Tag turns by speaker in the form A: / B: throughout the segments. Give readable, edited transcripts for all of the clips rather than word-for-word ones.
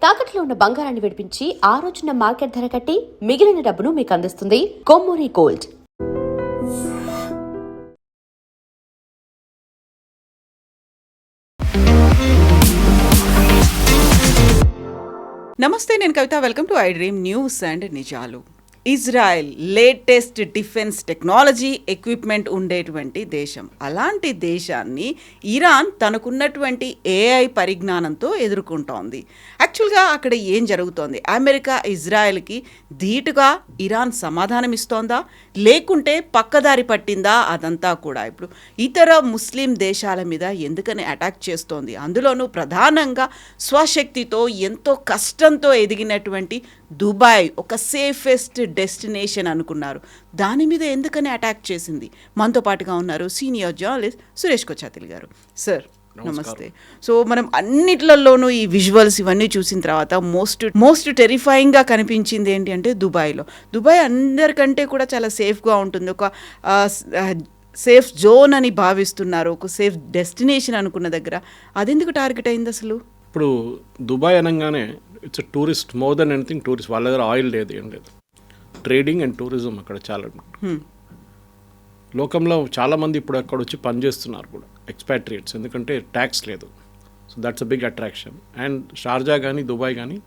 A: తాకట్లో ఉన్న బంగారాన్ని విడిపించి ఆ రోజున మార్కెట్ ధర కట్టి మిగిలిన డబ్బును మీకు అందిస్తుంది కొమ్మూరి గోల్డ్.
B: నమస్తే, నేను Kavitha. Welcome to I dream news and నిజాలు. Israel latest defence technology equipment ఉండేటువంటి దేశం. అలాంటి దేశాన్ని ఇరాన్ తనకున్నటువంటి ఏఐ పరిజ్ఞానంతో ఎదుర్కొంటోంది. యాక్చువల్గా అక్కడ ఏం జరుగుతోంది? అమెరికా ఇజ్రాయెల్కి ధీటుగా ఇరాన్ సమాధానం ఇస్తోందా, లేకుంటే పక్కదారి పట్టిందా? అదంతా కూడా ఇప్పుడు ఇతర ముస్లిం దేశాల మీద ఎందుకని అటాక్ చేస్తోంది? అందులోనూ ప్రధానంగా స్వశక్తితో ఎంతో కష్టంతో ఎదిగినటువంటి దుబాయ్ ఒక సేఫెస్ట్ డెస్టినేషన్ అనుకున్నారు. దాని మీద ఎందుకని అటాక్ చేసింది? మనతో పాటుగా ఉన్నారు సీనియర్ జర్నలిస్ట్ సురేష్ కొచ్చాతిల్ గారు. సార్ నమస్తే. సో మనం అన్నిట్లలోనూ ఈ విజువల్స్ ఇవన్నీ చూసిన తర్వాత మోస్ట్ టెరిఫైయింగ్గా కనిపించింది ఏంటి అంటే దుబాయ్ అందరికంటే కూడా చాలా సేఫ్గా ఉంటుంది. ఒక సేఫ్ జోన్ అని భావిస్తున్నారు, ఒక సేఫ్ డెస్టినేషన్ అనుకున్న దగ్గర అదెందుకు టార్గెట్ అయింది అసలు?
C: ఇప్పుడు దుబాయ్ అనగానే it's tourist more than anything. Tourist వాళ్ళ దగ్గర ఆయిల్ లేదు, ఏం లేదు. ట్రేడింగ్ అండ్ టూరిజం అక్కడ చాలా లోకంలో చాలామంది ఇప్పుడు అక్కడ వచ్చి పనిచేస్తున్నారు కూడా, ఎక్స్పాట్రియేట్స్, ఎందుకంటే ట్యాక్స్ లేదు. So that's a big attraction. And Sharjah కానీ దుబాయ్ కానీ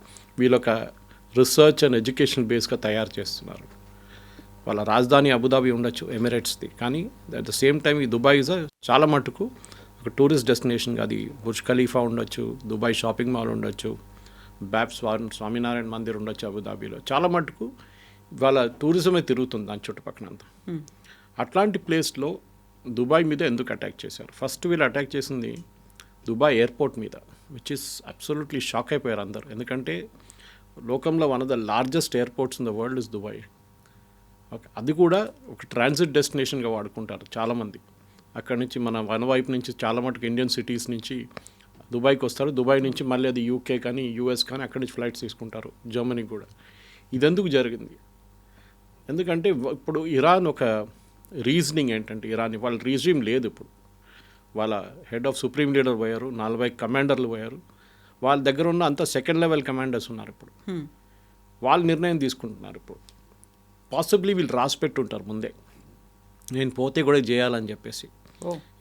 C: వీళ్ళొక రీసెర్చ్ అండ్ ఎడ్యుకేషన్ బేస్గా తయారు చేస్తున్నారు. వాళ్ళ రాజధాని అబుదాబి ఉండొచ్చు, ఎమిరేట్స్ది, కానీ అట్ ద సేమ్ టైం ఈ దుబాయ్ ఇస్ చాలా మటుకు ఒక టూరిస్ట్ డెస్టినేషన్. అది బుర్జ్ ఖలీఫా ఉండొచ్చు, దుబాయ్ షాపింగ్ మాల్ ఉండొచ్చు, బ్యాబ్స్ స్వామినారాయణ మందిర్ ఉండొచ్చు అబుదాబీలో. చాలా మటుకు వాళ్ళ టూరిజమే తిరుగుతుంది దాని చుట్టుపక్కలంతా. అట్లాంటి ప్లేస్లో దుబాయ్ మీద ఎందుకు అటాక్ చేశారు? ఫస్ట్ వీళ్ళు అటాక్ చేసింది దుబాయ్ ఎయిర్పోర్ట్ మీద, విచ్ ఇస్ అబ్సల్యూట్లీ షాక్ అయిపోయారు అందరు. ఎందుకంటే లోకంలో one of the largest airports in the world is Dubai. Okay, అది కూడా ఒక ట్రాన్సిట్ డెస్టినేషన్గా వాడుకుంటారు చాలామంది. అక్కడి నుంచి మన వైపు నుంచి చాలా మటుకు ఇండియన్ సిటీస్ నుంచి దుబాయ్కి వస్తారు. దుబాయ్ నుంచి మళ్ళీ అది యూకే కానీ యూఎస్ కానీ అక్కడి నుంచి ఫ్లైట్స్ తీసుకుంటారు, జర్మనీకి కూడా. ఇదెందుకు జరిగింది? ఎందుకంటే ఇప్పుడు ఇరాన్ ఒక రీజనింగ్ ఏంటంటే, ఇరాన్ వాళ్ళ రీజిమ్ లేదు ఇప్పుడు. వాళ్ళ హెడ్ ఆఫ్ సుప్రీం లీడర్ పోయారు, 40 కమాండర్లు పోయారు. వాళ్ళ దగ్గర ఉన్న అంత సెకండ్ లెవెల్ కమాండర్స్ ఉన్నారు ఇప్పుడు. వాళ్ళు నిర్ణయం తీసుకుంటున్నారు ఇప్పుడు. పాసిబ్లీ వీళ్ళు రాసి పెట్టుంటారు ముందే, నేను పోతే కూడా చేయాలని చెప్పేసి.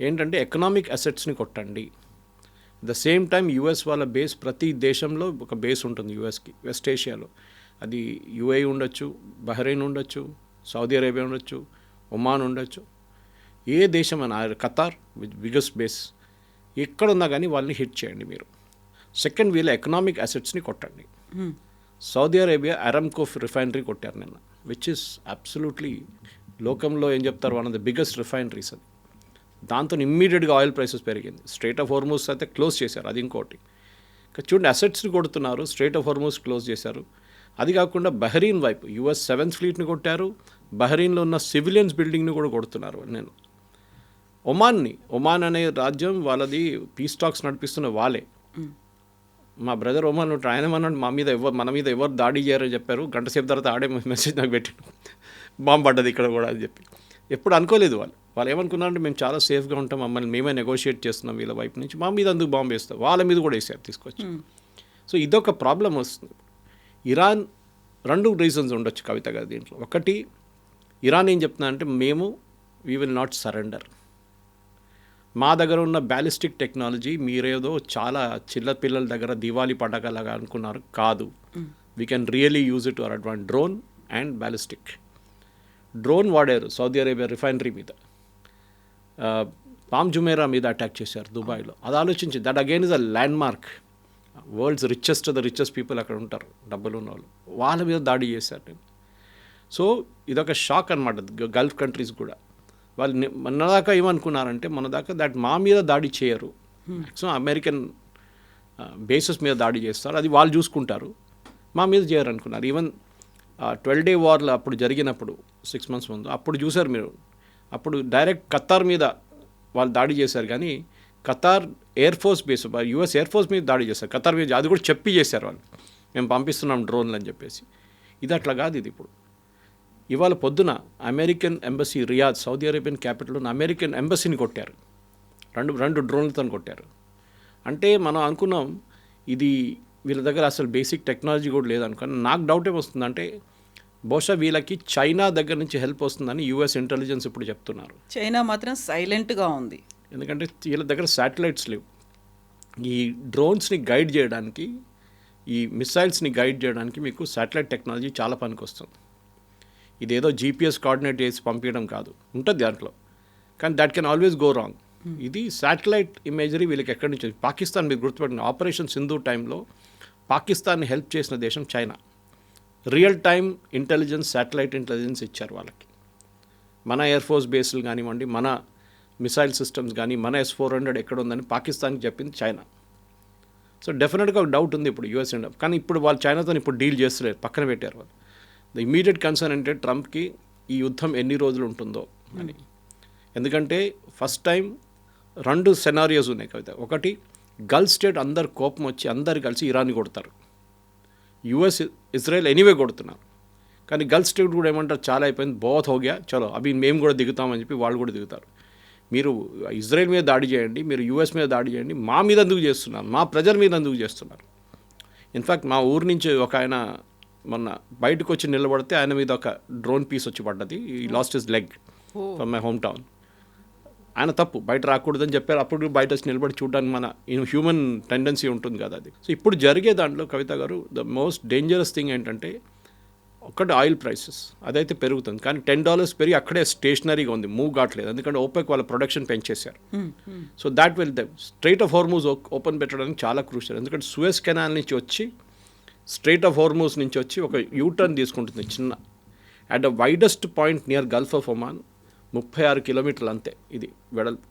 C: ఏంటంటే ఎకనామిక్ అసెట్స్ని కొట్టండి. ద సేమ్ టైం యూఎస్ వాళ్ళ బేస్ ప్రతి దేశంలో ఒక బేస్ ఉంటుంది యూఎస్కి, వెస్ట్ ఏషియాలో. అది యుఏఈ ఉండొచ్చు, బహ్రెయిన్ ఉండొచ్చు, సౌదీ అరేబియా ఉండొచ్చు, ఒమాన్ ఉండొచ్చు, ఏ దేశం అయినా, ఖతార్ విత్ బిగ్గెస్ట్ బేస్. ఎక్కడున్నా కానీ వాళ్ళని హిట్ చేయండి మీరు. సెకండ్, వీళ్ళ ఎకనామిక్ అసెట్స్ని కొట్టండి. సౌదీ అరేబియా అరామ్కో రిఫైనరీ కొట్టారు నిన్న, విచ్ ఇస్ అబ్సల్యూట్లీ లోకంలో ఏం చెప్తారు, one of the biggest refineries అది. దాంతో ఇమ్మీడియట్గా ఆయిల్ ప్రైసెస్ పెరిగింది. స్ట్రైట్ ఆఫ్ హోర్మూజ్ అయితే క్లోజ్ చేశారు, అది ఇంకోటి. చూడండి, అసెట్స్ని కొడుతున్నారు, స్ట్రైట్ ఆఫ్ హోర్మూజ్ క్లోజ్ చేశారు. అది కాకుండా బహ్రెయిన్ వైపు యుఎస్ 7th ఫ్లీట్ని కొట్టారు. బహ్రెయిన్లో ఉన్న సివిలియన్స్ బిల్డింగ్ని కూడా కొడుతున్నారు. నేను ఒమాన్ అనే రాజ్యం వాళ్ళది పీస్ టాక్స్ నడిపిస్తున్న వాళ్ళే. మా బ్రదర్ ఒమాన్ ఉంటాడు, ఆయన అన్నాడు మన మీద ఎవరు దాడి చేయరని చెప్పారు. గంట సేపు తర్వాత ఆడే మెసేజ్ నాకు పెట్టాడు, బాంబు పడ్డది ఇక్కడ కూడా అని చెప్పి. ఎప్పుడు అనుకోలేదు వాళ్ళు ఏమనుకున్నారంటే మేము చాలా సేఫ్గా ఉంటాం, మమ్మల్ని మేమే నెగోషియేట్ చేస్తున్నాం వీళ్ళ వైపు నుంచి, మా మీద అందుకు బాంబు వేస్తాం. వాళ్ళ మీద కూడా వేసారు తీసుకొచ్చి. సో ఇదొక ప్రాబ్లం వస్తుంది. ఇరాన్ 2 రీజన్స్ ఉండొచ్చు కవిత గారు దీంట్లో. ఒకటి, ఇరాన్ ఏం చెప్తున్నా అంటే వీ విల్ నాట్ సరెండర్. మా దగ్గర ఉన్న బ్యాలిస్టిక్ టెక్నాలజీ మీరేదో చాలా చిన్న పిల్లల దగ్గర దివాళీ పండగలాగా అనుకున్నారు, కాదు. We can really use it our advance. Drone and ballistic drone వాడారు సౌదీ అరేబియా రిఫైనరీ మీద, పామ్ జుమేరా మీద అటాక్ చేశారు దుబాయ్లో. అది ఆలోచించి, that again is a land mark. World's richest people అక్కడ ఉంటారు, డబ్బులు ఉన్న వాళ్ళు, వాళ్ళ మీద దాడి చేశారు నేను. సో ఇదొక షాక్ అనమాట గల్ఫ్ కంట్రీస్ కూడా. వాళ్ళు మొన్నదాకా ఏమనుకున్నారంటే, దట్ మా మీద దాడి చేయరు, మ్యాక్సిమం అమెరికన్ బేసెస్ మీద దాడి చేస్తారు, అది వాళ్ళు చూసుకుంటారు, మా మీద చేయరు అనుకున్నారు. ఈవెన్ 12 Day వార్లో అప్పుడు జరిగినప్పుడు 6 months ముందు అప్పుడు చూశారు మీరు, అప్పుడు డైరెక్ట్ ఖతార్ మీద వాళ్ళు దాడి చేశారు. కానీ Qatar air force base, US air force మీద దాడి చేశారు ఖతార్ మీద. అది కూడా చెప్పి చేశారు వాళ్ళు, మేము పంపిస్తున్నాం డ్రోన్లు అని చెప్పేసి. ఇది అట్లా కాదు. ఇది ఇప్పుడు ఇవాళ పొద్దున American embassy Riyadh, Saudi Arabian capital ఉన్న అమెరికన్ ఎంబసీని కొట్టారు, రెండు డ్రోన్లతో కొట్టారు. అంటే మనం అనుకున్నాం ఇది వీళ్ళ దగ్గర అసలు బేసిక్ టెక్నాలజీ కూడా లేదనుకోని నాకు డౌట్ ఏమొస్తుందంటే బహుశా వీళ్ళకి చైనా దగ్గర నుంచి హెల్ప్ వస్తుందని యూఎస్ ఇంటెలిజెన్స్ ఇప్పుడు చెప్తున్నారు.
B: చైనా మాత్రం సైలెంట్గా ఉంది.
C: ఎందుకంటే వీళ్ళ దగ్గర శాటిలైట్స్ లేవు. ఈ డ్రోన్స్ని గైడ్ చేయడానికి, ఈ మిసైల్స్ని గైడ్ చేయడానికి మీకు శాటిలైట్ టెక్నాలజీ చాలా పనికి వస్తుంది. ఇదేదో జీపీఎస్ కోఆర్డినేట్ చేసి పంపించడం కాదు, ఉంటుంది దాంట్లో, కానీ that can always go wrong. ఇది శాటిలైట్ ఇమేజరీ వీళ్ళకి ఎక్కడి నుంచి, పాకిస్తాన్ మీరు గుర్తుపెట్టిన ఆపరేషన్ సింధు టైంలో పాకిస్తాన్ని హెల్ప్ చేసిన దేశం China. Real time intelligence, satellite intelligence ఇచ్చారు వాళ్ళకి. మన ఎయిర్ ఫోర్స్ బేస్లు కానివ్వండి, మన మిసైల్ సిస్టమ్స్ కానీ, మన S-400 ఎక్కడ ఉందని పాకిస్తాన్కి చెప్పింది చైనా. సో డెఫినెట్గా ఒక డౌట్ ఉంది ఇప్పుడు యూఎస్ ఇండియా, కానీ ఇప్పుడు వాళ్ళు చైనాతో ఇప్పుడు డీల్ చేస్తలేరు, పక్కన పెట్టారు వాళ్ళు. ద ఇమీడియట్ కన్సర్న్ అంటే ట్రంప్కి ఈ యుద్ధం ఎన్ని రోజులు ఉంటుందో అని. ఎందుకంటే ఫస్ట్ టైం 2 సెనారియోస్ ఉన్నాయి కవిత. ఒకటి, గల్ఫ్ స్టేట్ అందరు కోపం వచ్చి అందరు కలిసి ఇరాన్ని కొడతారు. యుఎస్, ఇజ్రాయెల్ ఎనీవే కొడుతున్నారు, కానీ గల్ఫ్ స్టేట్ కూడా ఏమంటారు, చాలా అయిపోయింది, బోత్ హోగ్యా, చలో అవి మేము కూడా దిగుతామని చెప్పి వాళ్ళు కూడా దిగుతారు. మీరు ఇజ్రాయెల్ మీద దాడి చేయండి, మీరు యూఎస్ మీద దాడి చేయండి, మా మీద ఎందుకు చేస్తున్నారు, మా ప్రజల మీద ఎందుకు చేస్తున్నారు. ఇన్ఫ్యాక్ట్ మా ఊరు నుంచి ఒక ఆయన మొన్న బయటకు వచ్చి నిలబడితే ఆయన మీద ఒక డ్రోన్ పీస్ వచ్చి పడ్డది. ఈ lost his leg from my home town. ఆయన తప్పు, బయట రాకూడదని చెప్పారు. అప్పుడు బయట వచ్చి నిలబడి చూడడానికి మన హ్యూమన్ టెండెన్సీ ఉంటుంది కదా అది. సో ఇప్పుడు జరిగే దాంట్లో కవిత గారు ద మోస్ట్ డేంజరస్ థింగ్ ఏంటంటే, ఒకటి ఆయిల్ ప్రైసెస్ అదైతే పెరుగుతుంది, కానీ $10 పెరిగి అక్కడే స్టేషనరీగా ఉంది, మూవ్ కావట్లేదు. ఎందుకంటే ఓపెక్ వాళ్ళ ప్రొడక్షన్ పెంచేశారు. So that will strait of Hormuz open పెట్టడానికి చాలా క్రూషియల్. ఎందుకంటే సూయజ్ కెనాల్ నుంచి వచ్చి స్ట్రైట్ ఆఫ్ హార్మూజ్ నుంచి వచ్చి ఒక యూటర్న్ తీసుకుంటుంది చిన్న, at the widest point near Gulf of Oman 36 కిలోమీటర్లు అంతే ఇది వెడల్పు.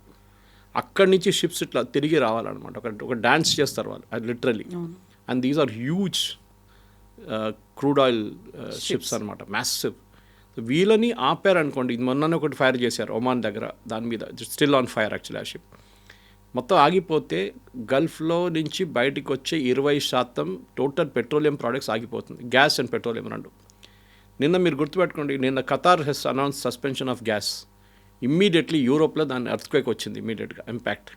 C: అక్కడి నుంచి షిప్స్ ఇట్లా తిరిగి రావాలన్నమాట, ఒక డ్యాన్స్ చేస్తారు వాళ్ళు, అది literally. And these are huge crude oil ships అనమాట, మ్యాసివ్. వీళ్ళని ఆపారనుకోండి, ఇది మొన్ననే ఒకటి ఫైర్ చేశారు ఒమాన్ దగ్గర, దాని మీద స్టిల్ ఆన్ ఫైర్ యాక్చువల్లీ ఆ షిప్. మొత్తం ఆగిపోతే గల్ఫ్లో నుంచి బయటికి వచ్చే 20% టోటల్ పెట్రోలియం ప్రోడక్ట్స్ ఆగిపోతుంది, గ్యాస్ అండ్ పెట్రోలియం రెండు. నిన్న మీరు గుర్తుపెట్టుకోండి, నిన్న Qatar has announce suspension of gas. Immediately యూరోప్లో దాని ఎర్త్క్వేక్ వచ్చింది ఇమ్మీడియట్గా ఇంపాక్ట్.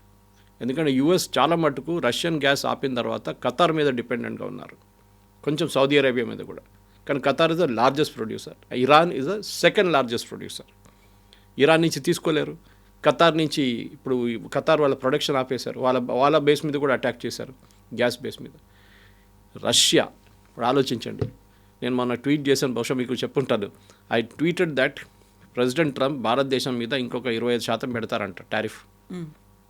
C: ఎందుకంటే యూఎస్ చాలా మటుకు రష్యన్ గ్యాస్ ఆపిన తర్వాత ఖతార్ మీద డిపెండెంట్గా ఉన్నారు, కొంచెం సౌదీ అరేబియా మీద కూడా. కానీ Qatar is the largest producer, Iran is the second largest producer. Iran నుంచి తీసుకోలేరు, ఖతార్ నుంచి ఇప్పుడు ఖతార్ వాళ్ళ ప్రొడక్షన్ ఆపేశారు, వాళ్ళ బేస్ మీద కూడా అటాక్ చేశారు, గ్యాస్ బేస్ మీద. రష్యా, ఇప్పుడు ఆలోచించండి, నేను మొన్న ట్వీట్ చేశాను, బహుశా మీకు చెప్పుంటాను. I tweeted that President Trump భారతదేశం మీద ఇంకొక 25% పెడతారంట టారిఫ్.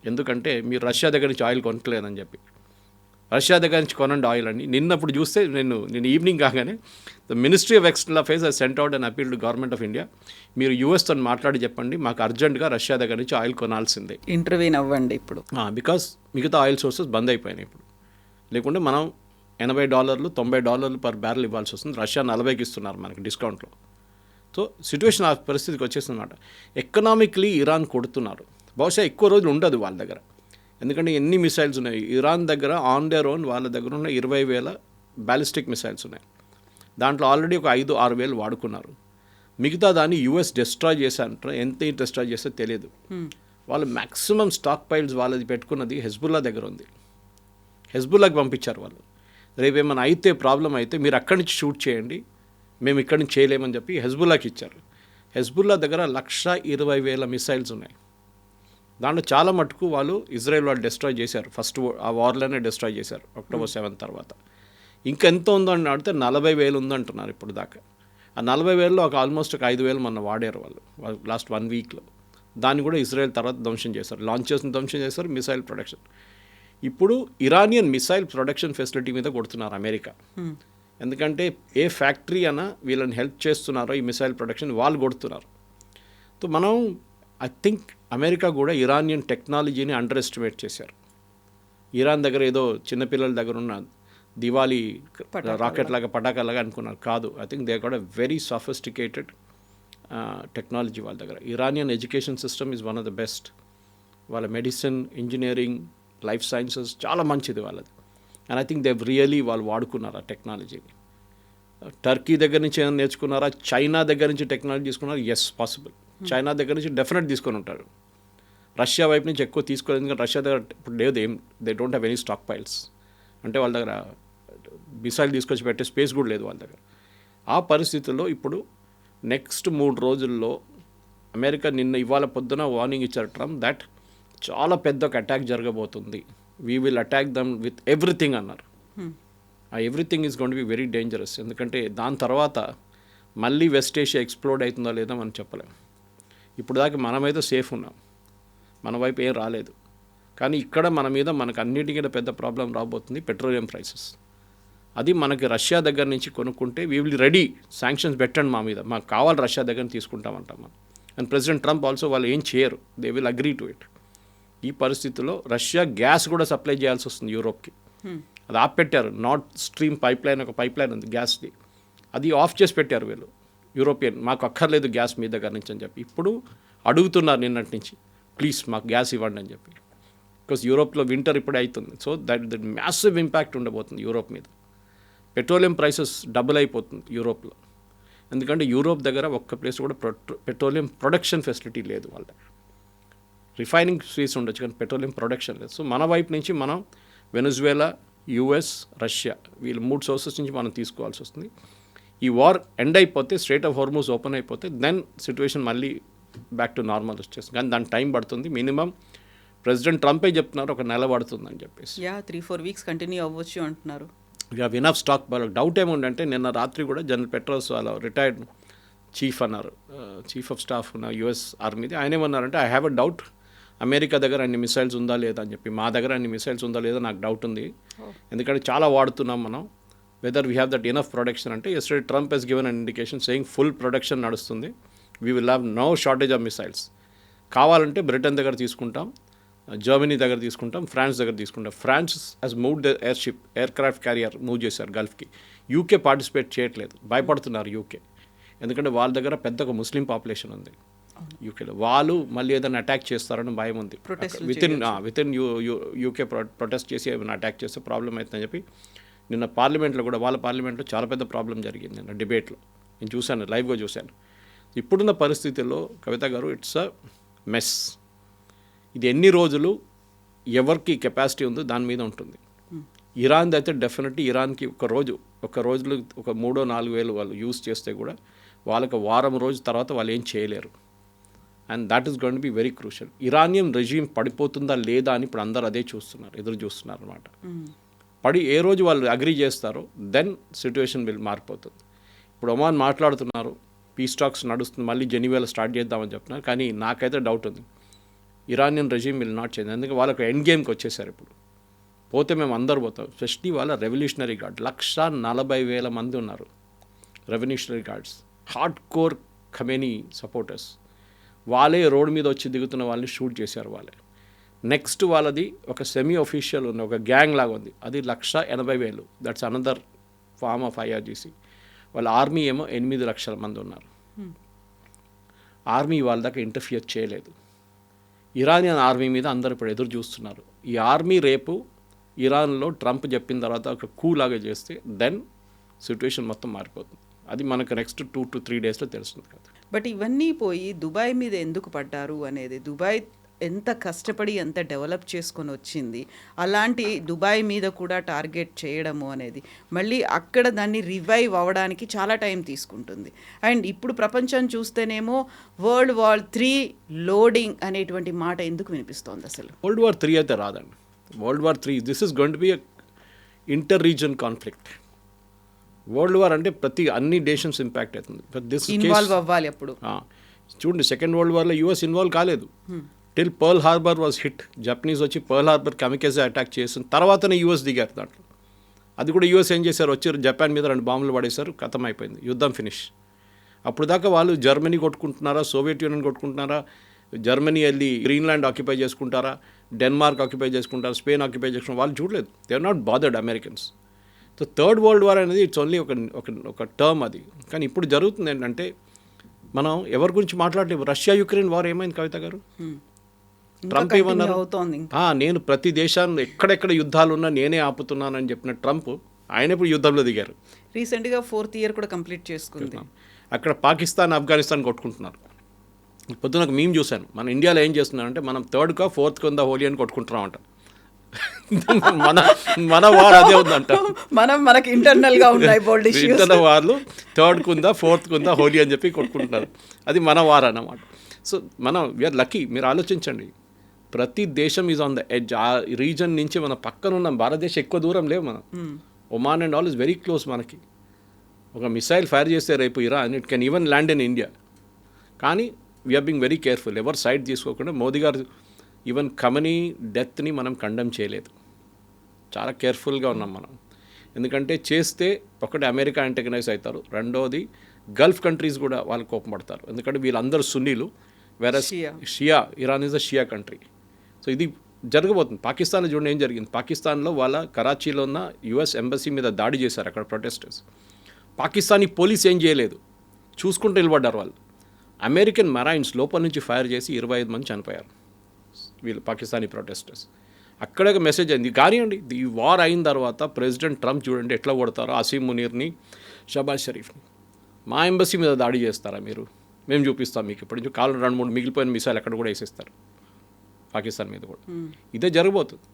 C: ఎందుకంటే మీరు రష్యా దగ్గర నుంచి ఆయిల్ కొనట్లేదని చెప్పి. రష్యా దగ్గర నుంచి కొనండి ఆయిల్ అని. నిన్నప్పుడు చూస్తే నేను ఈవినింగ్ కాగానే the ministry of external affairs I sent out and appeal to government of India, మీరు యూఎస్తో మాట్లాడి చెప్పండి మాకు అర్జెంటుగా రష్యా దగ్గర నుంచి ఆయిల్ కొనాల్సిందే,
B: ఇంటర్వ్యూన్ అవ్వండి ఇప్పుడు.
C: బికాస్ మిగతా ఆయిల్ సోర్సెస్ బంద్ అయిపోయినాయి ఇప్పుడు. లేకుంటే మనం $80, $90 పర్ బ్యారెల్ ఇవ్వాల్సి వస్తుంది, రష్యా 40కి ఇస్తున్నారు మనకి డిస్కౌంట్లో. సో సిచ్యువేషన్ ఆ పరిస్థితికి వచ్చేసింది అనమాట. ఎకనామిక్లీ ఇరాన్ కొడుతున్నారు, బహుశా ఎక్కువ రోజులు ఉండదు వాళ్ళ దగ్గర, ఎందుకంటే ఎన్ని మిసైల్స్ ఉన్నాయి ఇరాన్ దగ్గర. ఆన్ దేర్ ఓన్ వాళ్ళ దగ్గర ఉన్న 20,000 బ్యాలిస్టిక్ మిసైల్స్ ఉన్నాయి, దాంట్లో ఆల్రెడీ ఒక 5,000-6,000 వాడుకున్నారు. మిగతా దాన్ని యూఎస్ డిస్ట్రాయ్ చేశారంటారు, ఎంత డిస్ట్రాయ్ చేస్తే తెలియదు. వాళ్ళు మ్యాక్సిమం స్టాక్ పైల్స్ వాళ్ళది పెట్టుకున్నది హెజ్బుల్లా దగ్గర ఉంది, హెజ్బుల్లాకి పంపించారు వాళ్ళు. రేపు ఏమైనా అయితే ప్రాబ్లం అయితే మీరు అక్కడి నుంచి షూట్ చేయండి, మేము ఇక్కడి నుంచి చేయలేమని చెప్పి హెజ్బుల్లాకి ఇచ్చారు. హెజ్బుల్లా దగ్గర 120,000 మిసైల్స్ ఉన్నాయి, దాంట్లో చాలా మటుకు వాళ్ళు ఇజ్రాయెల్ వాళ్ళు డిస్ట్రాయ్ చేశారు, ఫస్ట్ ఆ వార్లోనే డిస్ట్రాయ్ చేశారు October 7 తర్వాత. ఇంకా ఎంత ఉందో అని అడిగితే 40,000 ఉందంటున్నారు ఇప్పుడు దాకా. ఆ 40,000లో ఆల్మోస్ట్ ఒక 5,000 మొన్న వాడారు వాళ్ళు లాస్ట్ 1 వీక్లో. దాన్ని కూడా ఇజ్రాయెల్ తర్వాత ధ్వంసం చేశారు, లాంచ్ చేసిన ధ్వంసం చేశారు, మిసైల్ ప్రొడక్షన్. ఇప్పుడు ఇరానియన్ మిసైల్ ప్రొడక్షన్ ఫెసిలిటీ మీద కొడుతున్నారు అమెరికా. ఎందుకంటే ఏ ఫ్యాక్టరీ అన్నా వీళ్ళని హెల్ప్ చేస్తున్నారో ఈ మిసైల్ ప్రొడక్షన్ వాళ్ళు కొడుతున్నారు. సో మనం ఐ థింక్ అమెరికా కూడా ఇరానియన్ టెక్నాలజీని అండర్ ఎస్టిమేట్ చేశారు. ఇరాన్ దగ్గర ఏదో చిన్నపిల్లల దగ్గర ఉన్న దివాళీ రాకెట్ లాగా పటాకాలాగా అనుకున్నారు, కాదు. I think they got a very sophisticated technology వాళ్ళ దగ్గర. Iranian education system is one of the best. వాళ్ళ మెడిసిన్, ఇంజనీరింగ్, లైఫ్ సైన్సెస్ చాలా మంచిది వాళ్ళది. And I think they really వాళ్ళు వాడుకున్నారు ఆ టెక్నాలజీని. టర్కీ దగ్గర నుంచి ఏమైనా నేర్చుకున్నారా, చైనా దగ్గర నుంచి టెక్నాలజీ తీసుకున్నారు? Yes, possible. చైనా దగ్గర నుంచి డెఫినెట్ తీసుకొని ఉంటారు. రష్యా వైపు నుంచి ఎక్కువ తీసుకోలేదు, ఎందుకంటే రష్యా దగ్గర ఇప్పుడు లేదు, they don't have any stock piles. అంటే వాళ్ళ దగ్గర మిసైల్ తీసుకొచ్చి పెట్టే స్పేస్ కూడా లేదు వాళ్ళ దగ్గర. ఆ పరిస్థితుల్లో ఇప్పుడు నెక్స్ట్ 3 రోజుల్లో అమెరికా ఇవాళ పొద్దున వార్నింగ్ ఇచ్చారు ట్రంప్ దట్ చాలా పెద్ద ఒక అటాక్ జరగబోతుంది, we will attack them with everything అన్నారు. ఆ everything is gone to be very dangerous. ఎందుకంటే దాని తర్వాత మళ్ళీ వెస్ట్ ఏషియా ఎక్స్ప్లోడ్ అవుతుందో లేదో మనం చెప్పలేం. ఇప్పుడు దాకా మనమైతే సేఫ్ ఉన్నాం, మన వైపు ఏం రాలేదు. కానీ ఇక్కడ మన మీద మనకు అన్నిటికీ పెద్ద ప్రాబ్లం రాబోతుంది పెట్రోలియం ప్రైసెస్. అది మనకి రష్యా దగ్గర నుంచి కొనుక్కుంటే వీ విల్ రెడీ, శాంక్షన్స్ పెట్టండి మా మీద, మాకు కావాలి రష్యా దగ్గర తీసుకుంటామంటాం మనం. అండ్ ప్రెసిడెంట్ ట్రంప్ ఆల్సో వాళ్ళు ఏం చేయరు, they will agree to it. ఈ పరిస్థితుల్లో రష్యా గ్యాస్ కూడా సప్లై చేయాల్సి వస్తుంది యూరోప్కి. అది ఆపెట్టారు. నార్త్ స్ట్రీమ్ పైప్ లైన్, ఒక పైప్ లైన్ ఉంది గ్యాస్ది, అది ఆఫ్ చేసి పెట్టారు వీళ్ళు యూరోపియన్. మాకు అక్కర్లేదు గ్యాస్ మీ దగ్గర నుంచి అని చెప్పి ఇప్పుడు అడుగుతున్నారు నిన్నటి నుంచి, ప్లీజ్ మాకు గ్యాస్ ఇవ్వండి అని చెప్పి. బికాస్ యూరోప్లో వింటర్ ఇప్పుడే అవుతుంది. సో దట్ మ్యాసివ్ ఇంపాక్ట్ ఉండబోతుంది యూరోప్ మీద. పెట్రోలియం ప్రైసెస్ డబుల్ అయిపోతుంది యూరోప్లో. ఎందుకంటే యూరోప్ దగ్గర ఒక్క ప్లేస్ కూడా పెట్రోలియం ప్రొడక్షన్ ఫెసిలిటీ లేదు వాళ్ళ దగ్గర. రిఫైనింగ్ స్పేస్ ఉండొచ్చు కానీ పెట్రోలియం ప్రొడక్షన్ లేదు. సో మన వైపు నుంచి మనం వెనజువేలా, యుఎస్, రష్యా వీళ్ళు 3 సోర్సెస్ నుంచి మనం తీసుకోవాల్సి వస్తుంది. ఈ వార్ ఎండ్ అయిపోతే, స్ట్రైట్ ఆఫ్ హార్మూజ్ ఓపెన్ అయిపోతే దెన్ సిచ్యువేషన్ మళ్ళీ బ్యాక్ టు నార్మల్ వచ్చేస్తుంది. కానీ దాని టైం పడుతుంది. మినిమం ప్రెసిడెంట్ ట్రంపే చెప్తున్నారు ఒక నెల పడుతుందని చెప్పేసి.
B: 3-4 వీక్స్ కంటిన్యూ అవ్వచ్చు అంటున్నారు.
C: We have enough stock. వాళ్ళకి డౌట్ ఏముందంటే నిన్న రాత్రి కూడా జనరల్ పెట్రోల్స్ వాళ్ళ రిటైర్డ్ చీఫ్ అన్నారు, చీఫ్ ఆఫ్ స్టాఫ్ ఉన్న యుఎస్ ఆర్మీది, ఆయన ఏమన్నారంటే I have a doubt America దగ్గర అన్ని మిసైల్స్ ఉందా లేదా అని చెప్పి. మా దగ్గర అన్ని మిసైల్స్ ఉందా లేదా నాకు డౌట్ ఉంది, ఎందుకంటే చాలా వాడుతున్నాం మనం, whether we have that enough production అంటే. Yesterday Trump has given an indication saying full production నడుస్తుంది, we will have no shortage of missiles. కావాలంటే బ్రిటన్ దగ్గర తీసుకుంటాం, జర్మనీ దగ్గర తీసుకుంటాం, ఫ్రాన్స్ దగ్గర తీసుకుంటాం. France has moved the aircraft carrier move చేశారు గల్ఫ్కి. యూకే పార్టిసిపేట్ చేయట్లేదు, భయపడుతున్నారు యూకే, ఎందుకంటే వాళ్ళ దగ్గర పెద్ద ఒక ముస్లిం పాపులేషన్ ఉంది యూకేలో. వాళ్ళు మళ్ళీ ఏదైనా అటాక్ చేస్తారని భయం ఉంది. వితిన్ యూకే ప్రొటెస్ట్ చేసి ఏమైనా అటాక్ చేస్తే ప్రాబ్లం అవుతుందని చెప్పి నిన్న పార్లమెంట్లో కూడా, వాళ్ళ పార్లమెంట్లో చాలా పెద్ద ప్రాబ్లం జరిగింది నిన్న డిబేట్లో. నేను చూశాను, లైవ్గా చూశాను. ఇప్పుడున్న పరిస్థితుల్లో కవిత గారు ఇట్స్ అ మెస్. ఇది ఎన్ని రోజులు ఎవరికి కెపాసిటీ ఉందో దాని మీద ఉంటుంది. ఇరాన్ది అయితే డెఫినెట్లీ ఇరాన్కి ఒక రోజులు ఒక 3-4 వేలు వాళ్ళు యూజ్ చేస్తే కూడా వాళ్ళకి వారం రోజు తర్వాత వాళ్ళు ఏం చేయలేరు. And that is going to be very crucial. Iranian regime పడిపోతుందా లేదా అని ఇప్పుడు అందరూ అదే చూస్తున్నారు, ఎదురు చూస్తున్నారు అనమాట. ఏ రోజు వాళ్ళు అగ్రీ చేస్తారో దెన్ సిచ్యువేషన్ మారిపోతుంది. ఇప్పుడు ఒమాన్ మాట్లాడుతున్నారు, పీస్ టాక్స్ నడుస్తుంది, మళ్ళీ జెనీవాలో స్టార్ట్ చేద్దామని చెప్తున్నారు. కానీ నాకైతే డౌట్ ఉంది, Iranian regime will not change. ఎందుకంటే వాళ్ళకి ఎండ్ గేమ్కి వచ్చేసారు. ఇప్పుడు పోతే మేము అందరు పోతాం. స్పెషలీ వాళ్ళ రెవల్యూషనరీ గార్డ్ 140,000 మంది ఉన్నారు. Revolutionary guards, hard core Khamenei supporters. వాళ్ళే రోడ్ మీద వచ్చి దిగుతున్న వాళ్ళని షూట్ చేశారు వాళ్ళే. నెక్స్ట్ వాళ్ళది ఒక సెమీ ఒఫీషియల్ ఉంది, ఒక గ్యాంగ్ లాగా ఉంది, అది 180,000. That's another form of IRGC. వాళ్ళ ఆర్మీ ఏమో 8 లక్షల మంది ఉన్నారు. ఆర్మీ వాళ్ళ దాకా ఇంటర్ఫియర్ చేయలేదు. ఇరానియన్ ఆర్మీ మీద అందరూ ఇప్పుడు ఎదురు చూస్తున్నారు. ఈ ఆర్మీ రేపు ఇరాన్లో ట్రంప్ చెప్పిన తర్వాత ఒక కూ లాగా చేస్తే దెన్ సిచ్యువేషన్ మొత్తం మారిపోతుంది. అది మనకు నెక్స్ట్ 2 to 3 డేస్లో తెలుస్తుంది కదా.
B: బట్ ఇవన్నీ పోయి దుబాయ్ మీద ఎందుకు పడ్డారు అనేది, దుబాయ్ ఎంత కష్టపడి ఎంత డెవలప్ చేసుకొని వచ్చింది, అలాంటి దుబాయ్ మీద కూడా టార్గెట్ చేయడము అనేది మళ్ళీ అక్కడ దాన్ని రివైవ్ అవ్వడానికి చాలా టైం తీసుకుంటుంది. అండ్ ఇప్పుడు ప్రపంచం చూస్తేనేమో World War III లోడింగ్ అనేటువంటి మాట ఎందుకు వినిపిస్తోంది అసలు?
C: World War III అయితే రాదండి. World War III this is going to B inter reason conflict. World war అంటే అన్ని నేషన్స్ ఇంపాక్ట్ అవుతుంది.
B: ఇన్వాల్వ్ అవ్వాలి అప్పుడు.
C: చూడండి, సెకండ్ వరల్డ్ వార్లో యూఎస్ ఇన్వాల్వ్ కాలేదు. Till pearl harbour was hit. Japanese వచ్చి పర్ల్ హార్బర్ కెమికల్స్ అటాక్ చేసిన తర్వాతనే యూఎస్ దిగారు దాంట్లో. అది కూడా యూఎస్ ఏం చేశారు, వచ్చి జపాన్ మీద 2 బాంబులు పడేశారు, ఖతం అయిపోయింది, యుద్ధం ఫినిష్. అప్పుడు దాకా వాళ్ళు జర్మనీ కొట్టుకుంటున్నారా, సోవియట్ యూనియన్ కొట్టుకుంటున్నారా, జర్మనీ వెళ్ళి గ్రీన్లాండ్ ఆక్యుపై చేసుకుంటారా, డెన్మార్క్ ఆక్యుపై చేసుకుంటారా, స్పెయిన్ ఆక్యుపై చేసుకుంటారా, వాళ్ళు చూడలేదు. They are not bothered Americans. So third world war అనేది ఇట్స్ ఓన్లీ ఒక టర్మ్ అది. కానీ ఇప్పుడు జరుగుతుంది ఏంటంటే మనం ఎవరి గురించి మాట్లాడలేము. రష్యా యుక్రెయిన్ వార్ ఏమైంది కవిత గారు? ట్రంప్ ఏమన్నారు, నేను ప్రతి దేశాన్ని ఎక్కడెక్కడ యుద్ధాలు ఉన్నా నేనే ఆపుతున్నానని చెప్పిన ట్రంప్ ఆయన ఇప్పుడు యుద్ధంలో దిగారు.
B: రీసెంట్గా 4th ఇయర్ కూడా కంప్లీట్ చేసుకుంది.
C: అక్కడ పాకిస్తాన్, ఆఫ్ఘనిస్తాన్ కొట్టుకుంటున్నారు. పొద్దున ఒక మీమ్ చూశాను, మన ఇండియాలో ఏం చేస్తున్నారంటే మనం 3rd or 4th హోలీ అని కొట్టుకుంటున్నామంట. మన మన వార్ అదే ఉందంట.
B: మనకి ఇంటర్నల్గా ఉన్నాయి బోల్డ్ ఇష్యూస్.
C: ఇంటర్నల్ వార్లు థర్డ్ కుందా ఫోర్త్ కుందా హోలీ అని చెప్పి కొట్టుకుంటున్నారు. అది మన వార్ అన్నమాట. సో మనం వీఆర్ లక్కీ. మీరు ఆలోచించండి, ప్రతి దేశం ఈజ్ ఆన్ ద ఎడ్జ్. ఆ రీజన్ నుంచి మన పక్కన ఉన్న భారతదేశం ఎక్కువ దూరం లేవు మనం. Oman and all is very close మనకి. ఒక మిసైల్ ఫైర్ చేస్తే రేపు Iran, it can even land in India. కానీ వీఆర్ బీయింగ్ వెరీ కేర్ఫుల్. ఎవరు సైడ్ తీసుకోకుండా మోదీ గారు ఈవెన్ ఖమనీ డెత్ని మనం కండెమ్ చేయలేదు. చాలా కేర్ఫుల్గా ఉన్నాం మనం. ఎందుకంటే చేస్తే ఒకటి అమెరికా యాంటగనైజ్ అవుతారు, రెండోది గల్ఫ్ కంట్రీస్ కూడా వాళ్ళు కోపం పడతారు. ఎందుకంటే వీళ్ళందరూ సున్నీలు, వేరే Shia, Iran is a Shia country. So ఇది జరగబోతుంది. పాకిస్తాన్లో చూడండి ఏం జరిగింది. పాకిస్తాన్లో వాళ్ళ కరాచీలో ఉన్న యుఎస్ ఎంబసీ మీద దాడి చేశారు అక్కడ ప్రొటెస్టర్స్. పాకిస్తానీ పోలీస్ ఏం చేయలేదు, చూసుకుంటూ నిలబడ్డారు వాళ్ళు. అమెరికన్ మెరైన్స్ లోపల నుంచి ఫైర్ చేసి 25 మంది చనిపోయారు వీళ్ళు పాకిస్తానీ ప్రొటెస్టర్స్. అక్కడ మెసేజ్ అయింది. కానివ్వండి, ఈ వార్ అయిన తర్వాత ప్రెసిడెంట్ ట్రంప్ చూడండి ఎట్లా కొడతారో అసీం మునీర్ని, షబాజ్ షరీఫ్ని. మా ఎంబసీ మీద దాడి చేస్తారా మీరు, మేము చూపిస్తాం మీకు. ఇప్పటి నుంచి కాళ్ళు 2-3 మిగిలిపోయిన మిసైల్ అక్కడ కూడా వేసేస్తారు పాకిస్తాన్ మీద కూడా. ఇదే జరగబోతుంది.